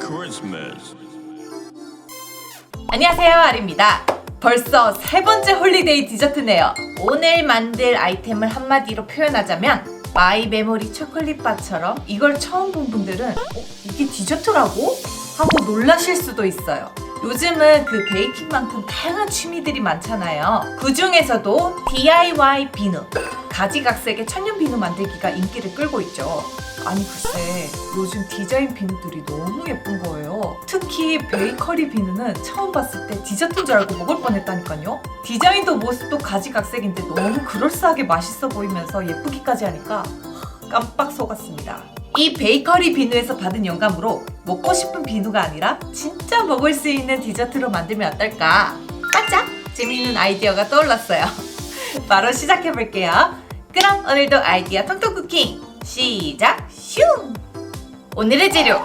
Christmas. 안녕하세요, 아리입니다. 벌써 세 번째 홀리데이 디저트네요. 오늘 만들 아이템을 한마디로 표현하자면 마이 메모리 초콜릿바처럼 이걸 처음 본 분들은 이게 디저트라고? 하고 놀라실 수도 있어요. 요즘은 그 베이킹만큼 다양한 취미들이 많잖아요. 그 중에서도 DIY 비누, 가지각색의 천연 비누 만들기가 인기를 끌고 있죠. 아니 글쎄 요즘 디자인 비누들이 너무 예쁜 거예요. 특히 베이커리 비누는 처음 봤을 때 디저트인 줄 알고 먹을 뻔했다니까요. 디자인도 모습도 가지각색인데 너무 그럴싸하게 맛있어 보이면서 예쁘기까지 하니까 깜빡 속았습니다. 이 베이커리 비누에서 받은 영감으로 먹고 싶은 비누가 아니라 진짜 먹을 수 있는 디저트로 만들면 어떨까? 반짝! 재미있는 아이디어가 떠올랐어요. 바로 시작해볼게요. 그럼 오늘도 아이디어 통통 쿠킹! 시작! 슝! 오늘의 재료!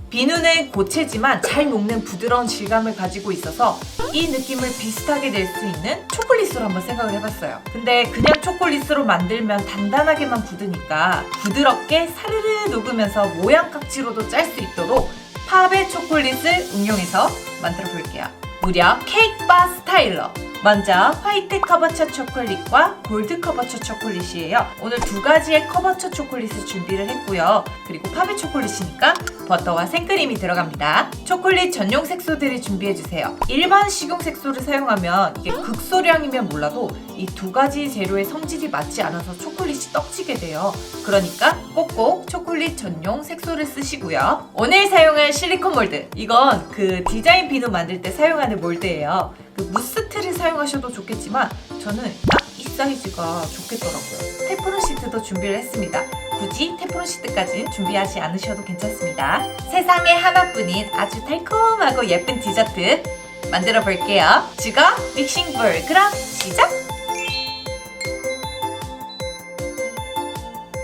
비누는 고체지만 잘 녹는 부드러운 질감을 가지고 있어서 이 느낌을 비슷하게 낼 수 있는 초콜릿으로 한번 생각을 해봤어요. 근데 그냥 초콜릿으로 만들면 단단하게만 굳으니까 부드럽게 사르르 녹으면서 모양 각지로도 짤 수 있도록 팝의 초콜릿을 응용해서 만들어 볼게요. 무려 케이크바 스타일러! 먼저 화이트 커버처 초콜릿과 골드 커버처 초콜릿이에요. 오늘 두 가지의 커버처 초콜릿을 준비를 했고요. 그리고 팝의 초콜릿이니까 버터와 생크림이 들어갑니다. 초콜릿 전용 색소들을 준비해주세요. 일반 식용 색소를 사용하면 이게 극소량이면 몰라도 이 두 가지 재료의 성질이 맞지 않아서 초콜릿이 떡지게 돼요. 그러니까 꼭꼭 초콜릿 전용 색소를 쓰시고요. 오늘 사용할 실리콘 몰드, 이건 그 디자인 비누 만들 때 사용하는 몰드예요. 그 무스트를 사용하셔도 좋겠지만 저는 딱 이 사이즈가 좋겠더라고요. 테프론 시트도 준비를 했습니다. 굳이 테프론 시트까지는 준비하지 않으셔도 괜찮습니다. 세상에 하나뿐인 아주 달콤하고 예쁜 디저트 만들어 볼게요. 주거 믹싱볼, 그럼 시작!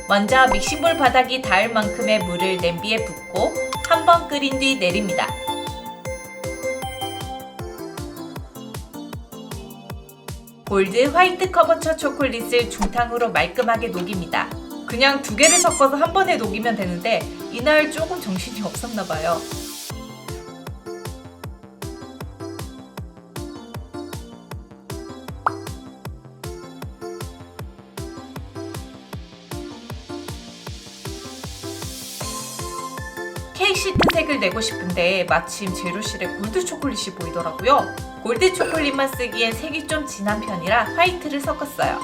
먼저 믹싱볼 바닥이 닿을 만큼의 물을 냄비에 붓고 한 번 끓인 뒤 내립니다. 골드 화이트 커버처 초콜릿을 중탕으로 말끔하게 녹입니다. 그냥 두 개를 섞어서 한 번에 녹이면 되는데 이날 조금 정신이 없었나봐요. 케이크 시트 색을 내고 싶은데 마침 재료실에 골드 초콜릿이 보이더라고요. 골드 초콜릿만 쓰기엔 색이 좀 진한 편이라 화이트를 섞었어요.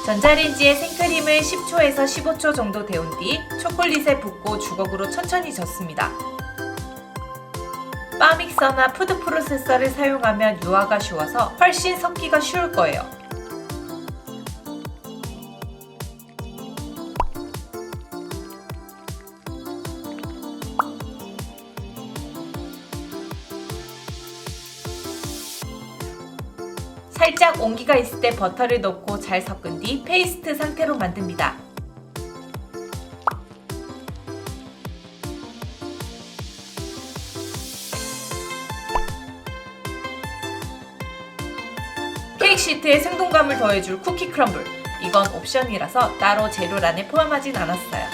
전자레인지에 생크림을 10초에서 15초 정도 데운 뒤 초콜릿에 붓고 주걱으로 천천히 젓습니다. 바 믹서나 푸드 프로세서를 사용하면 유화가 쉬워서 훨씬 섞기가 쉬울 거예요. 살짝 온기가 있을 때 버터를 넣고 잘 섞은 뒤 페이스트 상태로 만듭니다. 케이크 시트에 생동감을 더해줄 쿠키 크럼블, 이건 옵션이라서 따로 재료란에 포함하진 않았어요.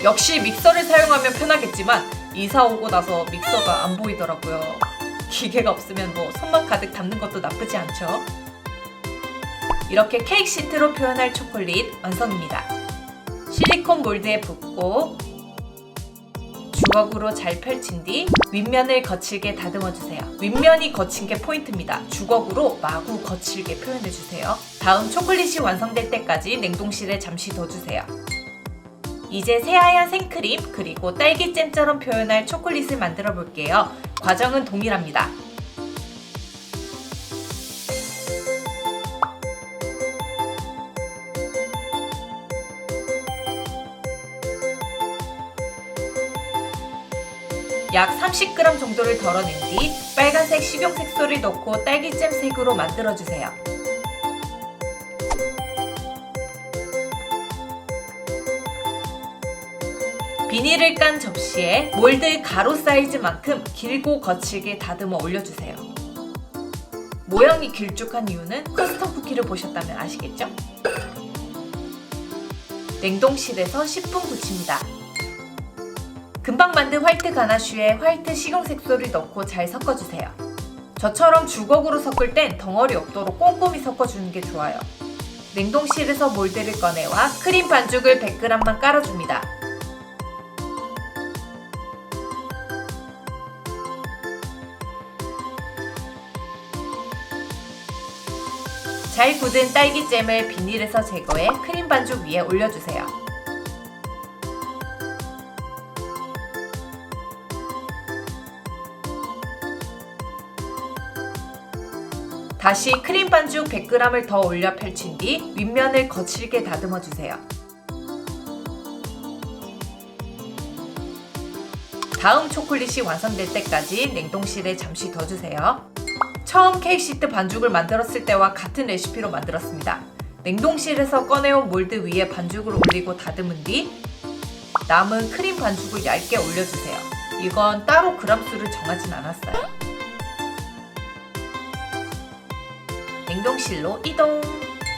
역시 믹서를 사용하면 편하겠지만 이사 오고 나서 믹서가 안 보이더라고요. 기계가 없으면 뭐 손만 가득 담는 것도 나쁘지 않죠? 이렇게 케이크 시트로 표현할 초콜릿 완성입니다. 실리콘 몰드에 붓고 주걱으로 잘 펼친 뒤 윗면을 거칠게 다듬어주세요. 윗면이 거친 게 포인트입니다. 주걱으로 마구 거칠게 표현해주세요. 다음 초콜릿이 완성될 때까지 냉동실에 잠시 둬주세요. 이제 새하얀 생크림 그리고 딸기잼처럼 표현할 초콜릿을 만들어 볼게요. 과정은 동일합니다. 약 30g 정도를 덜어낸 뒤 빨간색 식용 색소를 넣고 딸기잼 색으로 만들어주세요. 비닐을 깐 접시에 몰드 가로 사이즈만큼 길고 거칠게 다듬어 올려주세요. 모양이 길쭉한 이유는 커스텀 쿠키를 보셨다면 아시겠죠? 냉동실에서 10분 굳힙니다. 금방 만든 화이트 가나슈에 화이트 식용색소를 넣고 잘 섞어주세요. 저처럼 주걱으로 섞을 땐 덩어리 없도록 꼼꼼히 섞어주는 게 좋아요. 냉동실에서 몰드를 꺼내와 크림 반죽을 100g만 깔아줍니다. 잘 굳은 딸기잼을 비닐에서 제거해 크림 반죽 위에 올려주세요. 다시 크림 반죽 100g을 더 올려 펼친 뒤 윗면을 거칠게 다듬어 주세요. 다음 초콜릿이 완성될 때까지 냉동실에 잠시 둬주세요. 처음 케이크 시트 반죽을 만들었을 때와 같은 레시피로 만들었습니다. 냉동실에서 꺼내온 몰드 위에 반죽을 올리고 다듬은 뒤 남은 크림 반죽을 얇게 올려주세요. 이건 따로 그람수를 정하진 않았어요. 냉동실로 이동!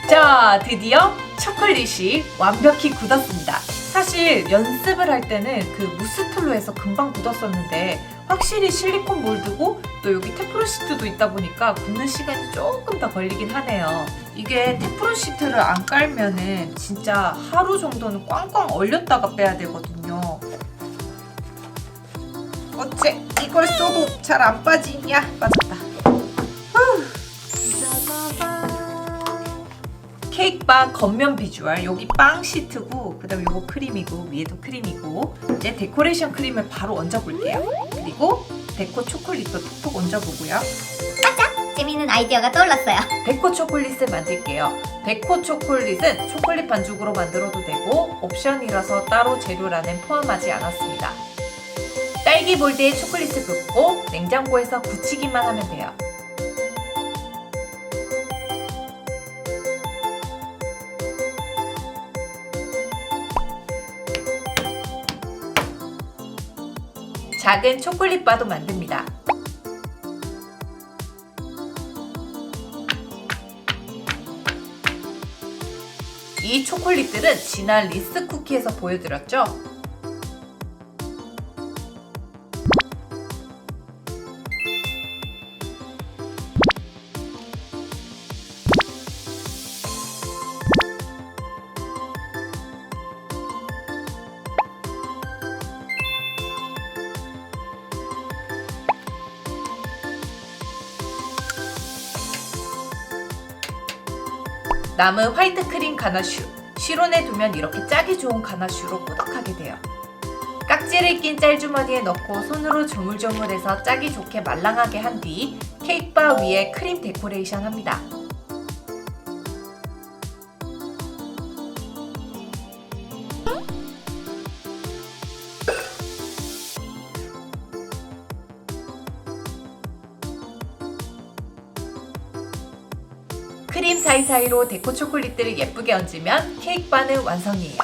자, 드디어 초콜릿이 완벽히 굳었습니다. 사실 연습을 할 때는 그 무스툴로 해서 금방 굳었었는데 확실히 실리콘 몰드고 또 여기 테프론 시트도 있다 보니까 굳는 시간이 조금 더 걸리긴 하네요. 이게 테프론 시트를 안 깔면은 진짜 하루 정도는 꽝꽝 얼렸다가 빼야 되거든요. 어째 이걸 써도 잘 안 빠지냐? 빠졌다. 케이크바 겉면 비주얼, 여기 빵 시트고 그 다음에 요거 크림이고 위에도 크림이고 이제 데코레이션 크림을 바로 얹어볼게요. 그리고 데코 초콜릿도 톡톡 얹어보고요. 깜짝 재밌는 아이디어가 떠올랐어요. 데코 초콜릿을 만들게요. 데코 초콜릿은 초콜릿 반죽으로 만들어도 되고 옵션이라서 따로 재료란엔 포함하지 않았습니다. 딸기 몰드에 초콜릿을 붓고 냉장고에서 굳히기만 하면 돼요. 작은 초콜릿 바도 만듭니다. 이 초콜릿들은 지난 리스 쿠키에서 보여드렸죠? 남은 화이트 크림 가나슈, 실온에 두면 이렇게 짜기 좋은 가나슈로 꾸덕하게 돼요. 깍지를 낀 짤주머니에 넣고 손으로 조물조물해서 짜기 좋게 말랑하게 한 뒤 케이크바 위에 크림 데코레이션 합니다. 크림 사이사이로 데코 초콜릿들을 예쁘게 얹으면 케이크바는 완성이에요.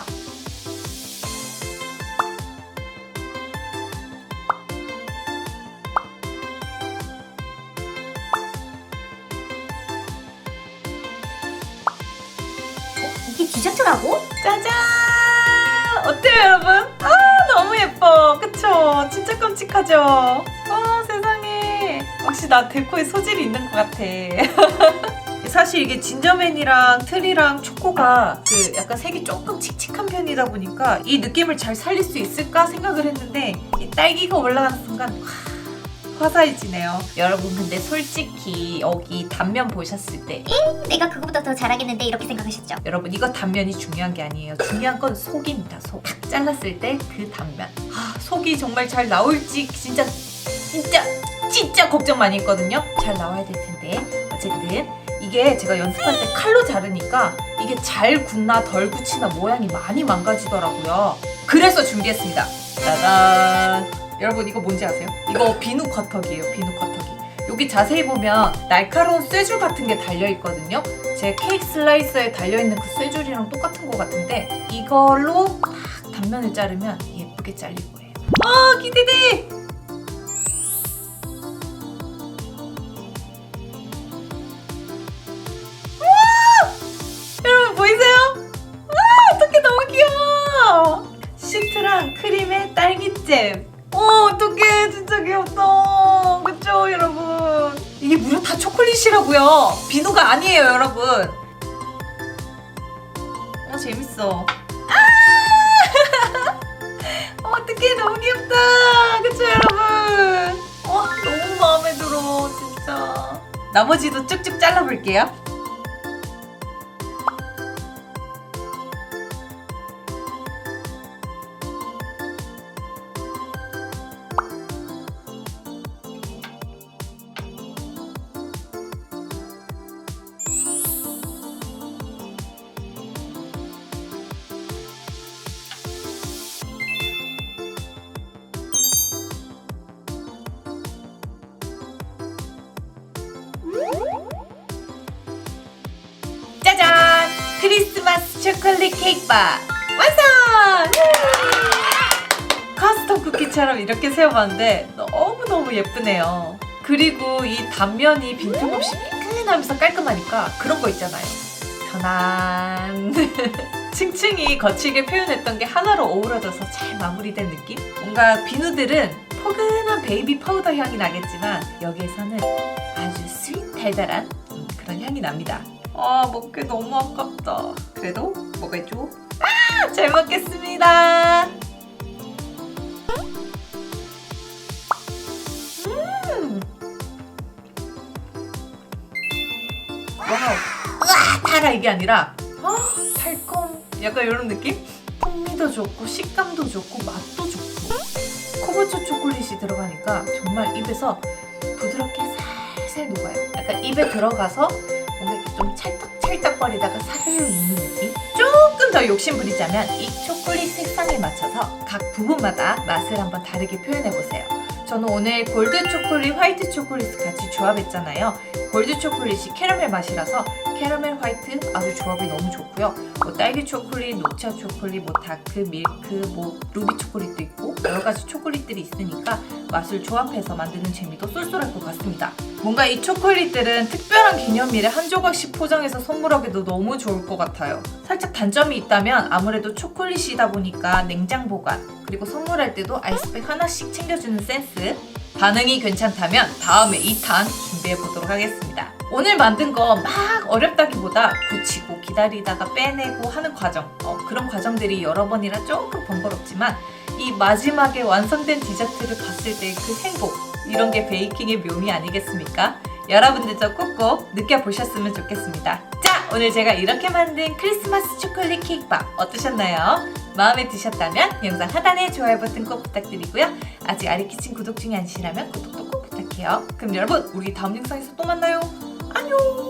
이게 디저트라고? 짜잔! 어때요 여러분? 아 너무 예뻐 그쵸? 진짜 깜찍하죠? 아 세상에 역시 나 데코에 소질이 있는 것 같아. 사실 이게 진저맨이랑 트리랑 초코가 그 약간 색이 조금 칙칙한 편이다 보니까 이 느낌을 잘 살릴 수 있을까 생각을 했는데 이 딸기가 올라가는 순간 화사해지네요. 여러분 근데 솔직히 여기 단면 보셨을 때 내가 그거보다 더 잘하겠는데 이렇게 생각하셨죠? 여러분 이거 단면이 중요한 게 아니에요. 중요한 건 속입니다. 속. 탁 잘랐을 때 그 단면. 속이 정말 잘 나올지 진짜 걱정 많이 했거든요. 잘 나와야 될 텐데 어쨌든 이게 제가 연습할 때 칼로 자르니까 이게 잘 굳나 덜 굳히나 모양이 많이 망가지더라고요. 그래서 준비했습니다. 짜잔! 여러분 이거 뭔지 아세요? 이거 비누 커터기예요. 비누 커터기. 여기 자세히 보면 날카로운 쇠줄 같은 게 달려있거든요. 제 케이크 슬라이서에 달려있는 그 쇠줄이랑 똑같은 것 같은데 이걸로 딱 단면을 자르면 예쁘게 잘릴 거예요. 아 기대돼! 여러분 보이세요? 어떡해 너무 귀여워! 시트랑 크림에 딸기 잼. 어떡해, 진짜 귀엽다. 그쵸, 여러분? 이게 무려 다 초콜릿이라고요. 비누가 아니에요, 여러분. 재밌어. 어떡해, 너무 귀엽다. 그쵸, 여러분? 너무 마음에 들어, 진짜. 나머지도 쭉쭉 잘라볼게요. 짜잔! 크리스마스 초콜릿 케이크바 완성! 커스텀 쿠키처럼 이렇게 세워봤는데 너무너무 예쁘네요. 그리고 이 단면이 빈틈없이 핑크하면서 깔끔하니까 그런 거 있잖아요. 편안. 층층이 거칠게 표현했던 게 하나로 어우러져서 잘 마무리된 느낌? 뭔가 비누들은 포근한 베이비 파우더 향이 나겠지만 여기에서는 아주 스윗 달달한 그런 향이 납니다. 먹기 너무 아깝다. 그래도 먹어줘. 잘 먹겠습니다. 와우. 달아 이게 아니라 달콤. 약간 이런 느낌? 풍미도 좋고 식감도 좋고 맛도 좋고 코브초 초콜릿이 들어가니까 정말 입에서 부드럽게 살살 녹아요. 약간 입에 들어가서 뭔가 이렇게 좀 찰떡찰떡거리다가 사르르 녹는 느낌? 조금 더 욕심 부리자면 이 초콜릿 색상에 맞춰서 각 부분마다 맛을 한번 다르게 표현해보세요. 저는 오늘 골드 초콜릿, 화이트 초콜릿 같이 조합했잖아요. 골드 초콜릿이 캐러멜 맛이라서 캐러멜 화이트 아주 조합이 너무 좋고요. 딸기 초콜릿, 녹차 초콜릿, 다크, 밀크, 루비 초콜릿도 있고 여러 가지 초콜릿들이 있으니까 맛을 조합해서 만드는 재미도 쏠쏠할 것 같습니다. 뭔가 이 초콜릿들은 특별한 기념일에 한 조각씩 포장해서 선물하기도 너무 좋을 것 같아요. 살짝 단점이 있다면 아무래도 초콜릿이다 보니까 냉장 보관, 그리고 선물할 때도 아이스팩 하나씩 챙겨주는 센스. 반응이 괜찮다면 다음에 2탄 준비해보도록 하겠습니다. 오늘 만든 거 막 어렵다기보다 굳히고 기다리다가 빼내고 하는 과정, 그런 과정들이 여러 번이라 조금 번거롭지만 이 마지막에 완성된 디저트를 봤을 때 그 행복, 이런 게 베이킹의 묘미 아니겠습니까? 여러분들도 꼭꼭 느껴보셨으면 좋겠습니다. 자, 오늘 제가 이렇게 만든 크리스마스 초콜릿 케이크바 어떠셨나요? 마음에 드셨다면 영상 하단에 좋아요 버튼 꼭 부탁드리고요. 아직 아리키친 구독 중이 아니시라면 구독도 꼭 부탁해요. 그럼 여러분, 우리 다음 영상에서 또 만나요. 안녕!